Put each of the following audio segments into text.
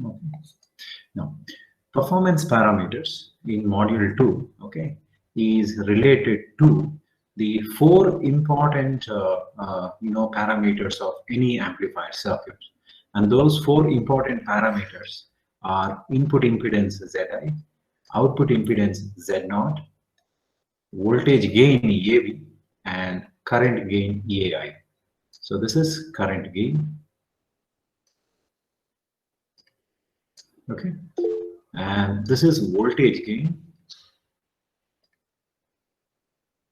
Okay. Now, performance parameters in module 2, okay, is related to the four important parameters of any amplifier circuit, and those four important parameters are input impedance Zi, output impedance Z0, voltage gain EAV, and current gain EAI. So this is current gain, okay, and this is voltage gain.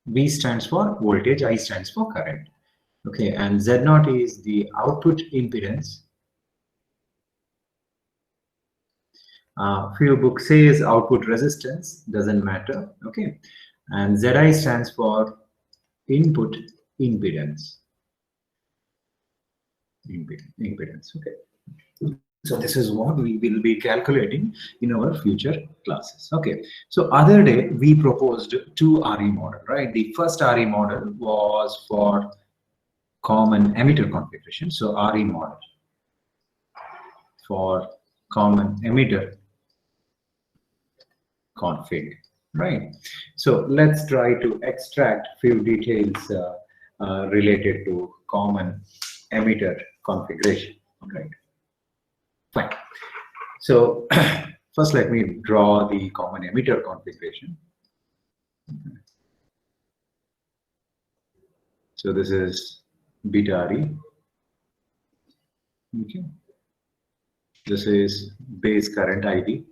V stands for voltage, I stands for current. Okay, and Z0 is the output impedance. Few books says output resistance, doesn't matter. Okay, and Zi stands for input impedance. Impedance. Okay. So this is what we will be calculating in our future classes. Okay. So other day we proposed two RE model, right? The first RE model was for common emitter configuration. So RE model for common emitter config, right? So let's try to extract few details related to common emitter configuration. Right. Fine. So first let me draw the common emitter configuration. So this is beta RE. Okay. This is base current ID.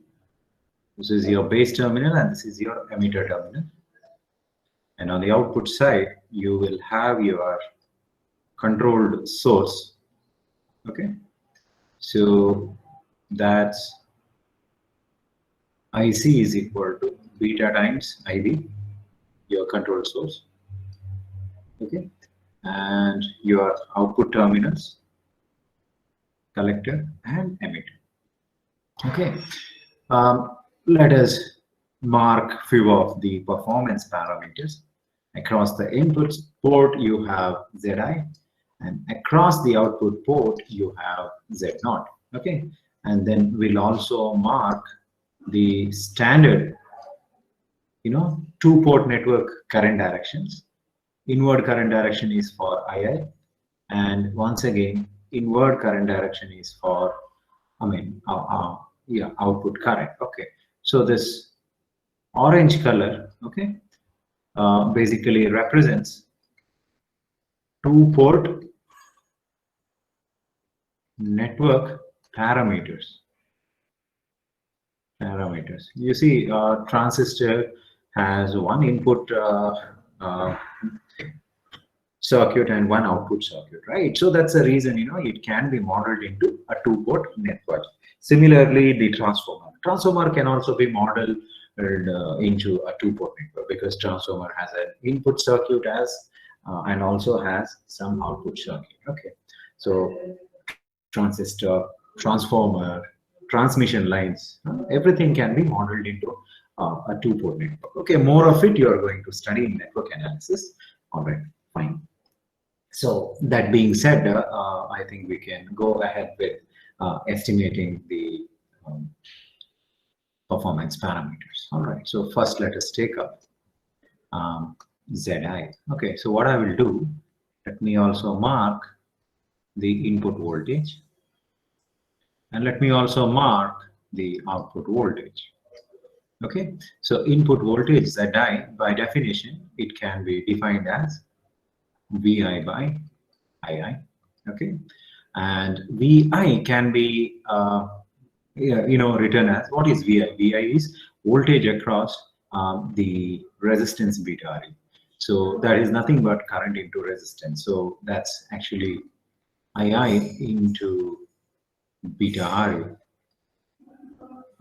This is your base terminal and this is your emitter terminal. And on the output side, you will have your controlled source. Okay. So that's IC is equal to beta times IB, your control source. Okay. And your output terminals, collector and emitter. Okay. Let us mark few of the performance parameters. Across the input port, you have Zi, and across the output port, you have Z0. Okay, and then we'll also mark the standard, two-port network current directions. Inward current direction is for II, and once again, inward current direction is for, output current. Okay, so this orange color, okay, basically represents two-port network parameters. You see, transistor has one input circuit and one output circuit, right? So that's the reason, it can be modeled into a two-port network. Similarly, the transformer can also be modeled into a two-port network, because transformer has an input circuit and also has some output circuit. Okay, so transistor, transformer, transmission lines, everything can be modeled into a two-port network. Okay, more of it you are going to study in network analysis. All right, fine. So that being said, I think we can go ahead with estimating the performance parameters. All right, so first let us take up Zi. Okay, so what I will do, let me also mark the input voltage, and let me also mark the output voltage. Okay, so input voltage Zi, by definition, it can be defined as Vi by Ii. Okay, and Vi can be written as, what is Vi? Vi is voltage across the resistance beta RE. So that is nothing but current into resistance. So that's actually Ii into beta RE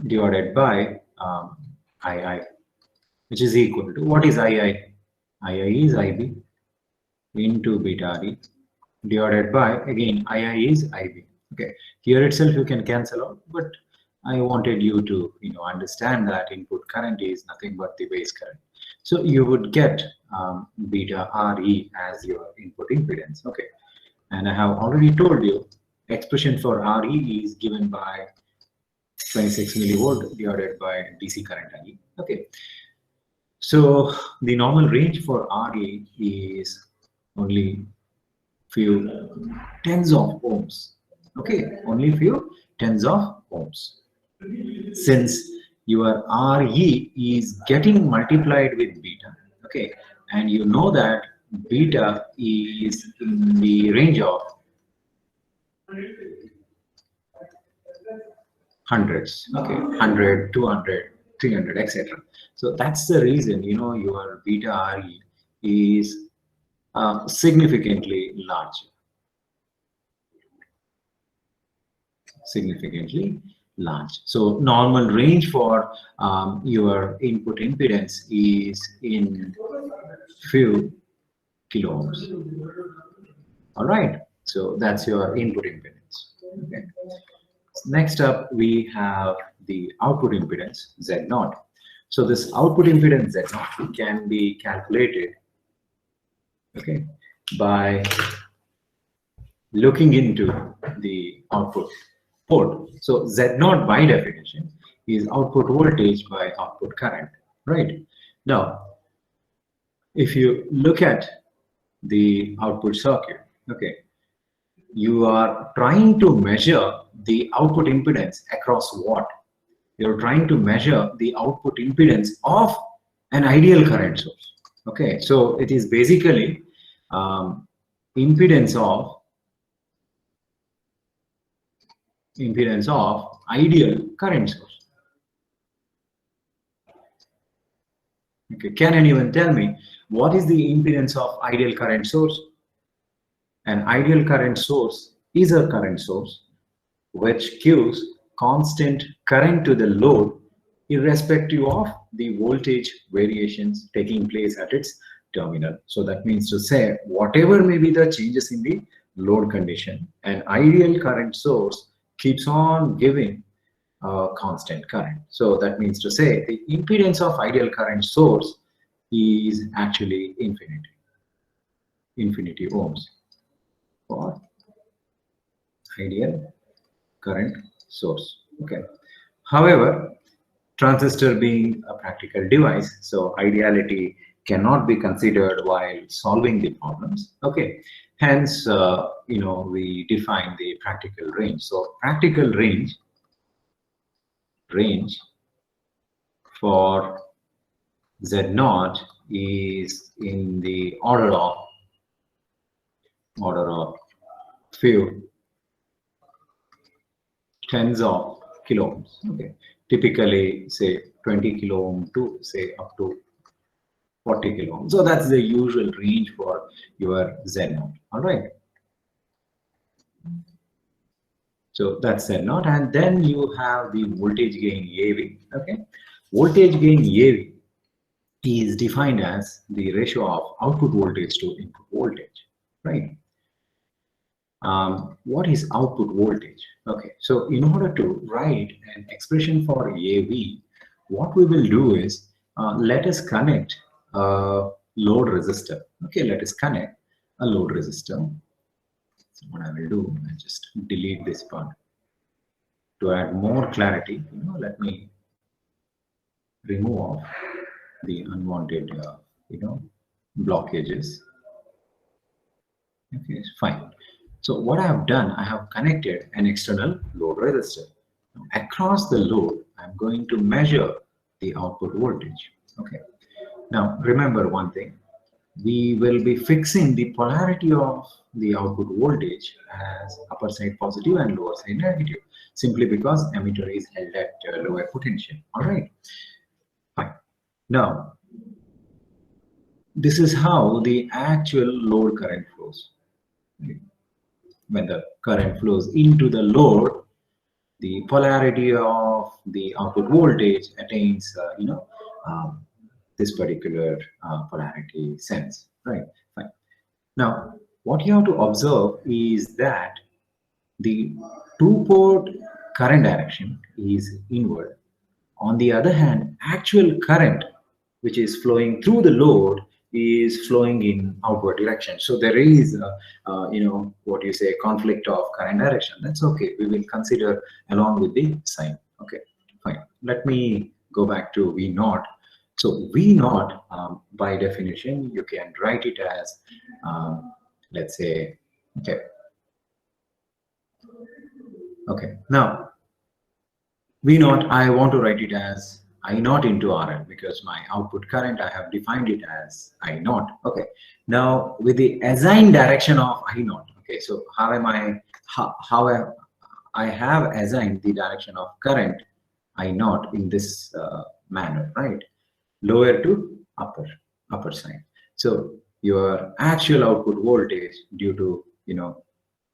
divided by Ii, which is equal to, what is Ii? Ii is Ib into beta RE divided by, again, Ii is Ib. Okay, here itself you can cancel out, but I wanted you to understand that input current is nothing but the base current. So you would get beta RE as your input impedance. Okay, and I have already told you expression for RE is given by 26 millivolt divided by DC current IE. Okay. So the normal range for RE is only few tens of ohms. Okay, only few tens of ohms. Since your RE is getting multiplied with beta, okay, and you know that beta is in the range of hundreds, okay, 100, 200, 300, etc. So that's the reason, you know, your beta RE is significantly large. Significantly large. So normal range for your input impedance is in few kilo ohms. All right. So that's your input impedance. Okay. Next up, we have the output impedance Z0. So this output impedance Z0 can be calculated, okay, by looking into the output port. So Z0 by definition is output voltage by output current, right? Now, if you look at the output circuit, okay, you are trying to measure the output impedance across what? You're trying to measure the output impedance of an ideal current source. Okay, so it is basically impedance of ideal current source. Okay, can anyone tell me what is the impedance of ideal current source? An ideal current source is a current source which gives constant current to the load irrespective of the voltage variations taking place at its terminal. So that means to say, whatever may be the changes in the load condition, an ideal current source keeps on giving constant current. So that means to say the impedance of ideal current source is actually infinity ohms for ideal current source. Okay. However, transistor being a practical device, so ideality cannot be considered while solving the problems. Okay. Hence, you know, we define the practical range. So practical range for Z0 is in the order of few tens of kilo ohms. Okay, typically say 20 kilo ohm to say up to 40 kilo ohms. So that's the usual range for your Z0. All right. So that's Z0, and then you have the voltage gain AV. Okay, voltage gain AV is defined as the ratio of output voltage to input voltage, right? What is output voltage? Okay, so in order to write an expression for AV, what we will do is let us connect a load resistor. Okay, let us connect a load resistor. So what I will do, I'll just delete this part to add more clarity. You know, let me remove off the unwanted, you know, blockages. Okay, fine. So what I have done, I have connected an external load resistor. Now, across the load, I'm going to measure the output voltage. Okay. Now remember one thing, we will be fixing the polarity of the output voltage as upper side positive and lower side negative, simply because emitter is held at lower potential. All right. Fine. Now, this is how the actual load current flows. When the current flows into the load, the polarity of the output voltage attains, you know, this particular polarity sense, right? Fine. Now, what you have to observe is that the two-port current direction is inward. On the other hand, actual current which is flowing through the load is flowing in outward direction. So there is, you know, what you say, conflict of current direction. That's okay. We will consider along with the sign. Okay, fine. Let me go back to V naught. So V naught, by definition, you can write it as, let's say, okay. Okay, now V naught, I want to write it as I naught into RL because my output current, I have defined it as I naught. Okay, now with the assigned direction of I naught, okay, so how am how am, I have assigned the direction of current I naught in this manner, right? Lower to upper side. So your actual output voltage due to,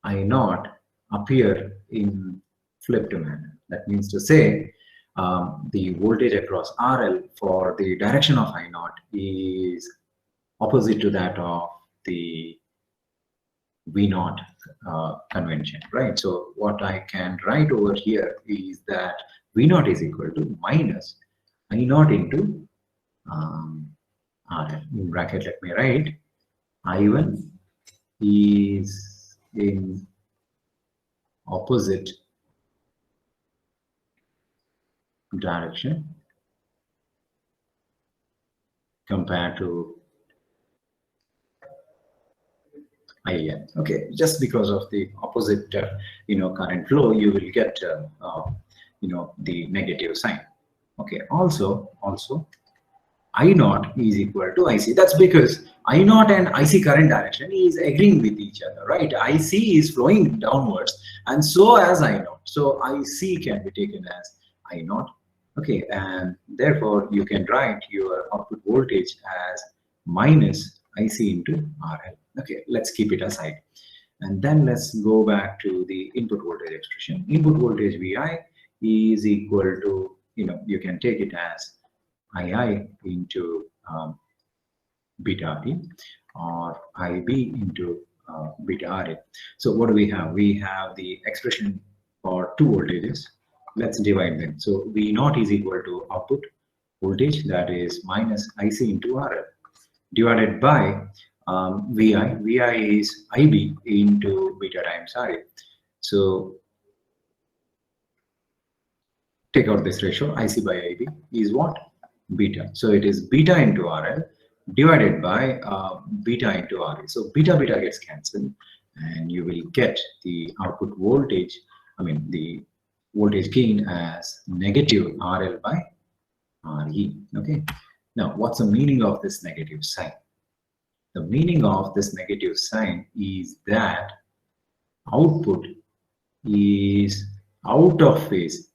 I naught appear in flipped manner. That means to say, the voltage across RL for the direction of I naught is opposite to that of the V naught convention, right? So what I can write over here is that V naught is equal to minus I naught into RL. In bracket, let me write I1 is in opposite direction compared to IN. Okay, just because of the opposite, current flow, you will get, the negative sign. Okay, also I naught is equal to IC. That's because I naught and IC current direction is agreeing with each other, right? IC is flowing downwards, and so as I naught. So IC can be taken as I naught. Okay, and therefore you can write your output voltage as minus IC into RL. Okay, let's keep it aside. And then let's go back to the input voltage expression. Input voltage VI is equal to, you can take it as II into beta E or IB into beta RA. So what do we have? We have the expression for two voltages. Let's divide them. So V naught is equal to output voltage, that is minus IC into RL, divided by VI. VI is IB into beta times RA. So take out this ratio, IC by IB is what? Beta. So it is beta into RL divided by beta into RA. So beta gets cancelled, and you will get the output voltage, the voltage gain as negative RL by RE. Okay. Now, what's the meaning of this negative sign? The meaning of this negative sign is that output is out of phase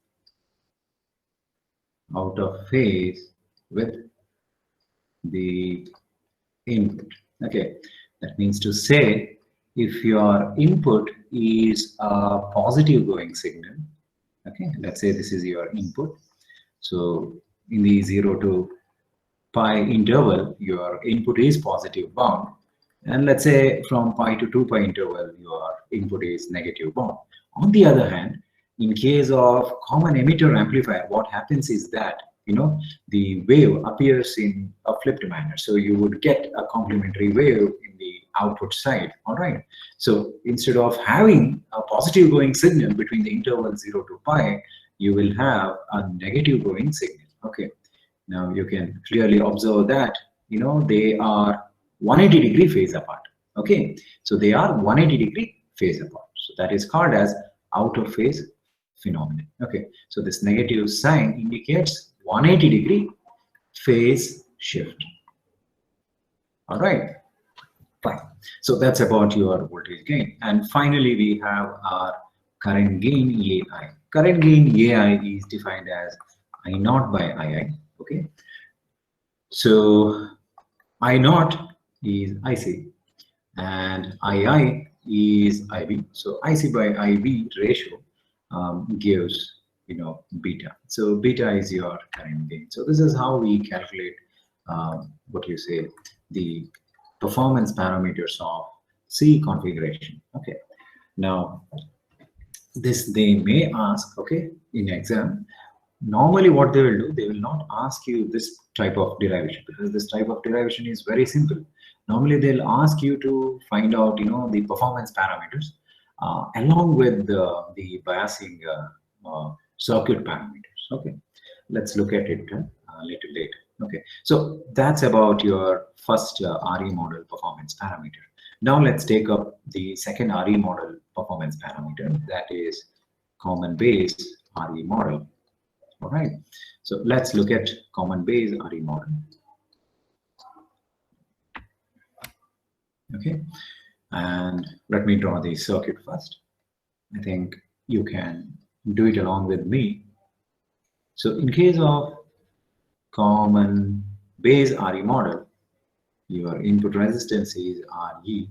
with the input. Okay, that means to say, if your input is a positive going signal, okay, let's say this is your input. So in the 0 to pi interval, your input is positive bound, and let's say from pi to 2 pi interval, your input is negative bound. On the other hand, in case of common emitter amplifier, what happens is that the wave appears in a flipped manner. So you would get a complementary wave in the output side. All right. So instead of having a positive going signal between the interval 0 to pi, you will have a negative going signal. Okay. Now you can clearly observe that they are 180-degree phase apart. Okay. So they are 180-degree phase apart. So that is called as out of phase phenomenon. Okay, so this negative sign indicates 180-degree phase shift. All right, fine. So that's about your voltage gain. And finally, we have our current gain AI. Current gain AI is defined as I naught by II. Okay, so I naught is IC and II is IB. So IC by IB ratio gives beta. So beta is your current gain. So this is how we calculate the performance parameters of C configuration. Okay, now this they may ask, okay, in exam. Normally what they will do, they will not ask you this type of derivation, because this type of derivation is very simple. Normally they'll ask you to find out the performance parameters along with the biasing circuit parameters. Okay, let's look at it a little later. Okay, so that's about your first RE model performance parameter. Now let's take up the second RE model performance parameter, that is common base RE model. All right, so let's look at common base RE model. Okay, and let me draw the circuit first. I think you can do it along with me. So in case of common base RE model, your input resistance is RE,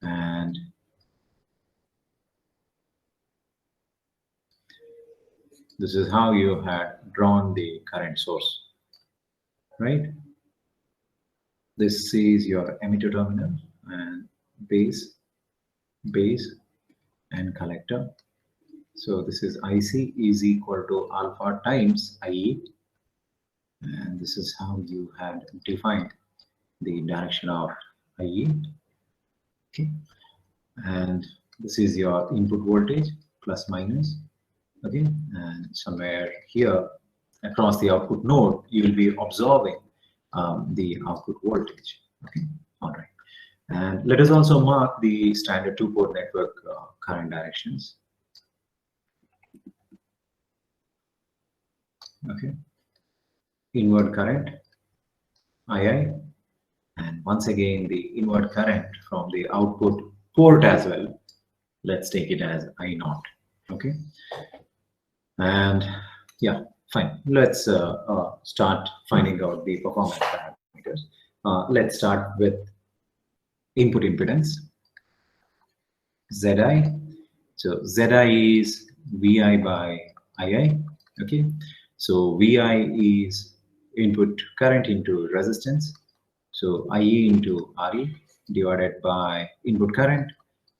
and this is how you had drawn the current source, right? This is your emitter terminal and base, and collector. So this is IC is equal to alpha times IE, and this is how you had defined the direction of IE. Okay, and this is your input voltage plus minus. Okay, and somewhere here across the output node you will be observing the output voltage. Okay, all right, and let us also mark the standard two-port network current directions. Okay, inward current II, and once again the inward current from the output port as well. Let's take it as I0. Okay, and yeah, fine. Let's start finding out the performance parameters. Let's start with input impedance, Zi. So Zi is Vi by Ii. Okay, so Vi is input current into resistance. So IE into RE divided by input current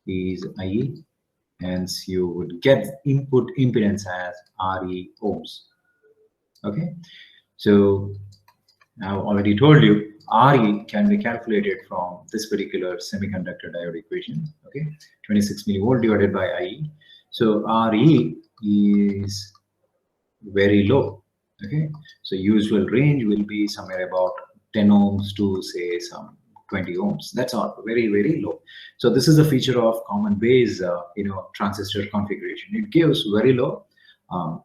is IE. Hence, you would get input impedance as RE ohms. Okay, so I've already told you RE can be calculated from this particular semiconductor diode equation. Okay, 26 millivolt divided by IE. So RE is very low. Okay, so usual range will be somewhere about 10 ohms to say some 20 ohms. That's all, very low. So this is a feature of common base transistor configuration. It gives very low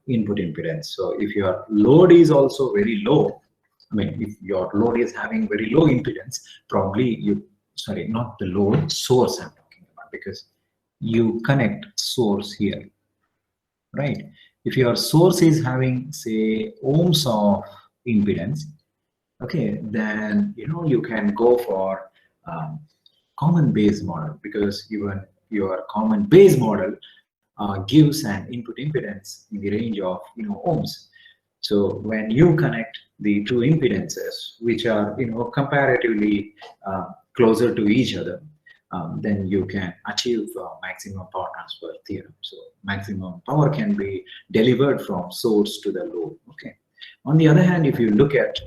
input impedance. So if your load is also very low, I mean if your load is having very low impedance, probably not the load, source I'm talking about, because you connect source here, right? If your source is having say ohms of impedance, okay, then you can go for common base model, because even your common base model gives an input impedance in the range of ohms. So when you connect the two impedances, which are comparatively closer to each other, then you can achieve maximum power transfer theorem. So maximum power can be delivered from source to the load. Okay. On the other hand, if you look at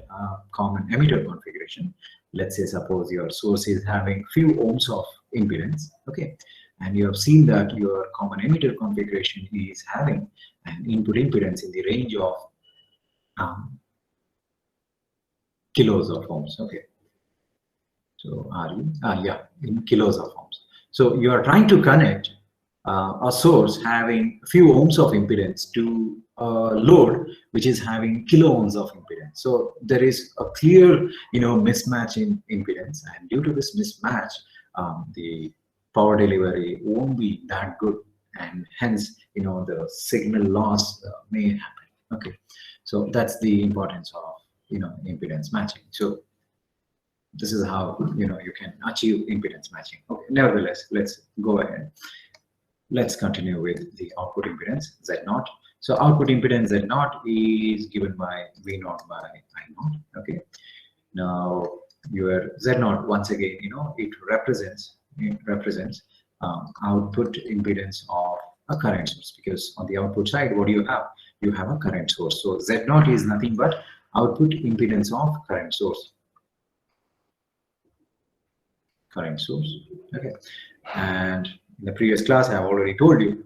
common emitter configuration, let's say suppose your source is having few ohms of impedance, okay, and you have seen that your common emitter configuration is having an input impedance in the range of kilos of ohms. Okay, so in kilos of ohms. So you are trying to connect a source having few ohms of impedance to a load which is having kilo ohms of impedance. So there is a clear mismatch in impedance, and due to this mismatch, the power delivery won't be that good, and hence the signal loss may happen. Okay, so that's the importance of impedance matching. So this is how you can achieve impedance matching. Okay, nevertheless, let's go ahead. Let's continue with the output impedance Z0. So output impedance Z0 is given by V0 by I0. Okay, now your Z0, once again, it represents output impedance of a current source, because on the output side, what do you have? You have a current source. So Z0 is nothing but output impedance of current source. Okay, and in the previous class I have already told you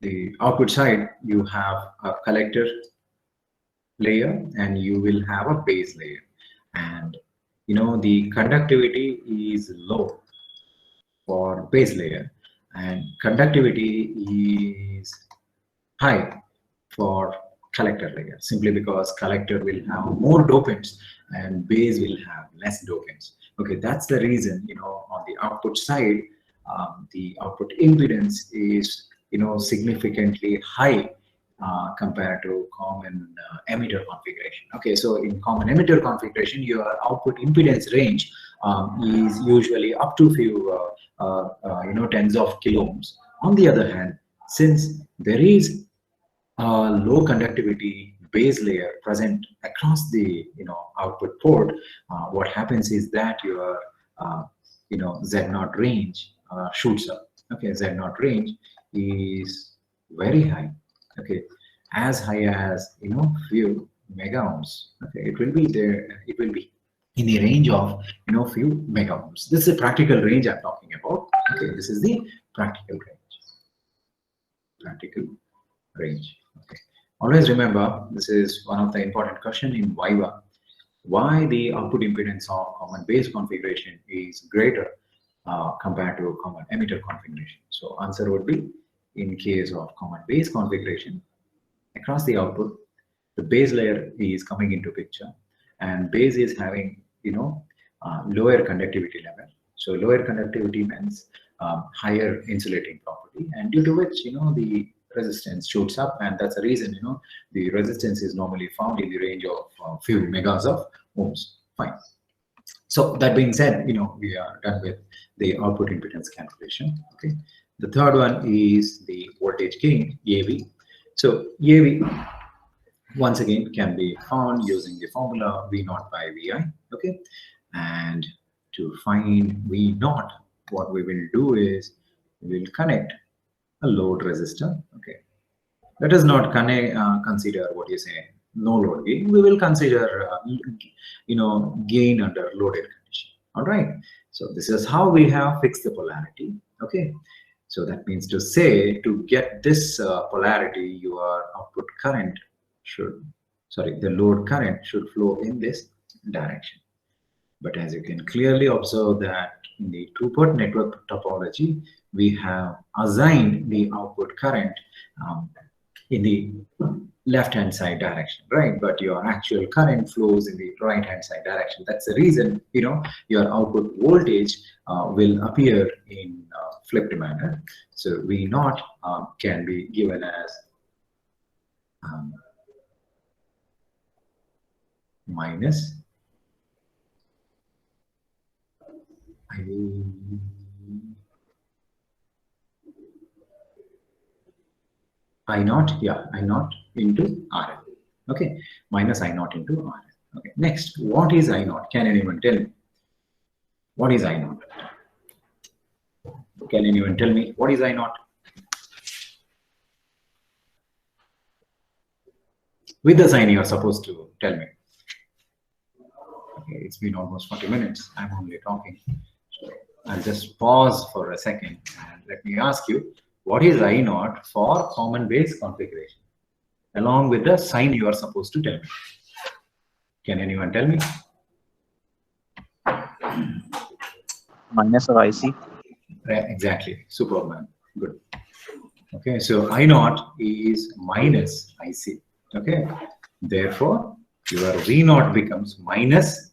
the output side, you have a collector layer and you will have a base layer, and the conductivity is low for base layer and conductivity is high for collector layer, simply because collector will have more dopants and base will have less dopants. Okay, that's the reason on the output side, the output impedance is significantly high compared to common emitter configuration. Okay, so in common emitter configuration, your output impedance range is usually up to few tens of kilo ohms. On the other hand, since there is low conductivity base layer present across the output port, what happens is that your Z0 range shoots up. Okay, Z0 range is very high. Okay, as high as few mega ohms. Okay, it will be there. It will be in the range of few mega ohms. This is a practical range I'm talking about. Okay, this is the practical range. Practical range. Okay. Always remember, this is one of the important questions in Viva. Why the output impedance of common base configuration is greater compared to common emitter configuration. So answer would be, in case of common base configuration, across the output, the base layer is coming into picture, and base is having lower conductivity level. So lower conductivity means higher insulating property, and due to which the resistance shoots up, and that's the reason the resistance is normally found in the range of few megas of ohms. Fine. So that being said, we are done with the output impedance calculation. Okay. The third one is the voltage gain, AV. So AV once again can be found using the formula V naught by Vi. Okay. And to find V naught, what we will do is we will connect a load resistor. Okay, let us not consider what you say no load gain. We will consider gain under loaded condition. All right, so this is how we have fixed the polarity. Okay, so that means to say, to get this polarity, your output current the load current should flow in this direction. But as you can clearly observe that in the two-port network topology, we have assigned the output current in the left-hand side direction, right? But your actual current flows in the right-hand side direction. That's the reason, your output voltage will appear in flipped manner. So V naught can be given as minus I naught, yeah, I naught into RL. Okay, minus I naught into RL. Okay, next, what is I naught? Can anyone tell me? What is I naught? Can anyone tell me what is I naught? With the sign, you are supposed to tell me. Okay, it's been almost 40 minutes. I'm only talking. So I'll just pause for a second and let me ask you, what is I naught for common base configuration? Along with the sign you are supposed to tell me. Can anyone tell me? Minus of IC. Exactly. Superman. Good. Okay, so I naught is minus IC. Okay, therefore your V naught becomes minus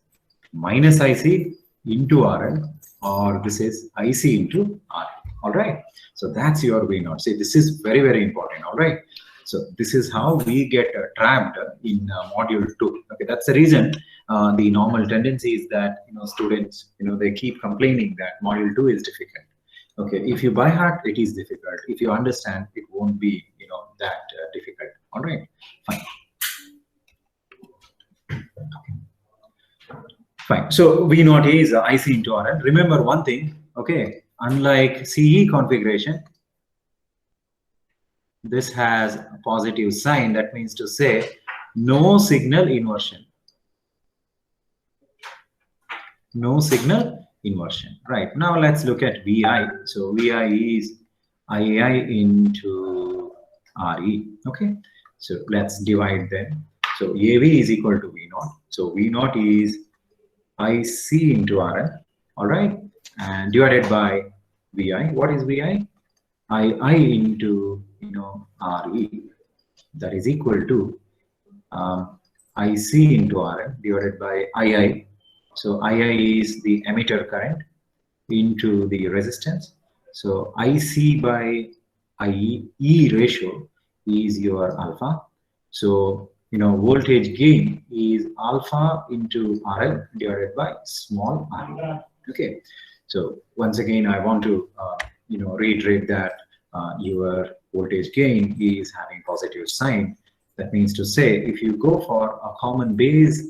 IC into RL, or this is IC into RL. All right, so that's your V naught. See, this is very, very important. All right, so this is how we get trapped in module 2. Okay, that's the reason the normal tendency is that students they keep complaining that module 2 is difficult. Okay, if you by heart, it is difficult. If you understand, it won't be that difficult. All right, fine. Fine. So V naught is IC into RL. Remember one thing. Okay, unlike CE configuration, this has a positive sign. That means to say no signal inversion. No signal inversion. Right. Now let's look at VI. So VI is II into RE. Okay, so let's divide them. So AV is equal to V naught. So V naught is IC into RN, all right, and divided by VI. What is VI? II into RE. That is equal to IC into RN divided by II. So II is the emitter current into the resistance. So IC by IE ratio is your alpha. So voltage gain is alpha into RL divided by small r. Okay. So once again, I want to reiterate that your voltage gain is having positive sign. That means to say, if you go for a common based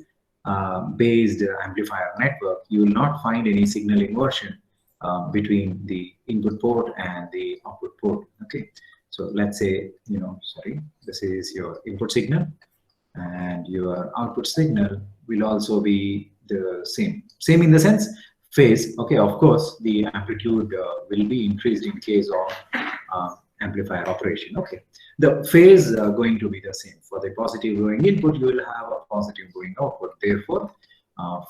amplifier network, you will not find any signal inversion between the input port and the output port. Okay, so let's say this is your input signal, and your output signal will also be the same in the sense phase. Okay, of course the amplitude will be increased in case of amplifier operation. Okay, the phase going to be the same. For the positive going input, you will have a positive going output. Therefore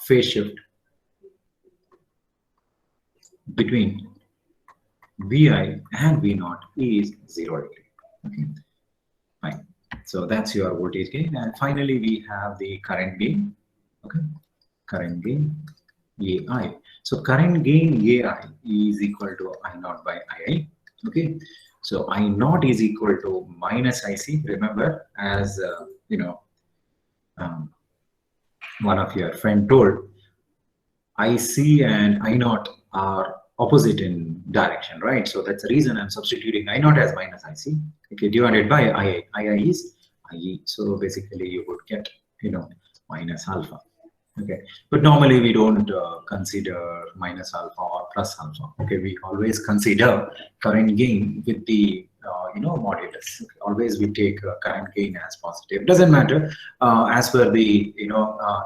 phase shift between VI and V naught is 0 degree. Okay, fine. So that's your voltage gain, and finally we have the current gain. Okay, current gain AI. So current gain AI is equal to I naught by II. Okay, so I naught is equal to minus IC. Remember, as one of your friend told, IC and I naught are opposite in direction, right? So that's the reason I'm substituting I naught as minus IC. Okay, divided by II. II is IE. So basically you would get minus alpha. Okay, but normally we don't consider minus alpha or plus alpha. Okay, we always consider current gain with the modulus. Okay, always we take current gain as positive. Doesn't matter as per the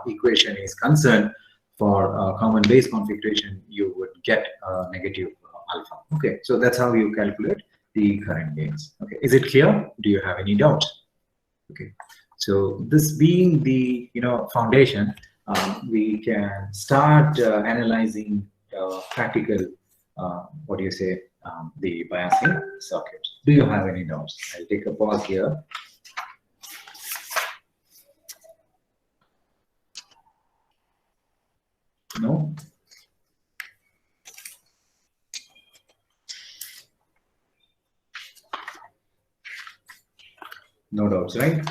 equation is concerned. For common base configuration, you would get negative alpha. Okay, so that's how you calculate the current gains. Okay, is it clear? Do you have any doubts? Okay, so this being the foundation, we can start analyzing practical what do you say, the biasing circuits. Do you have any doubts? I'll take a pause here. No? No doubts, right?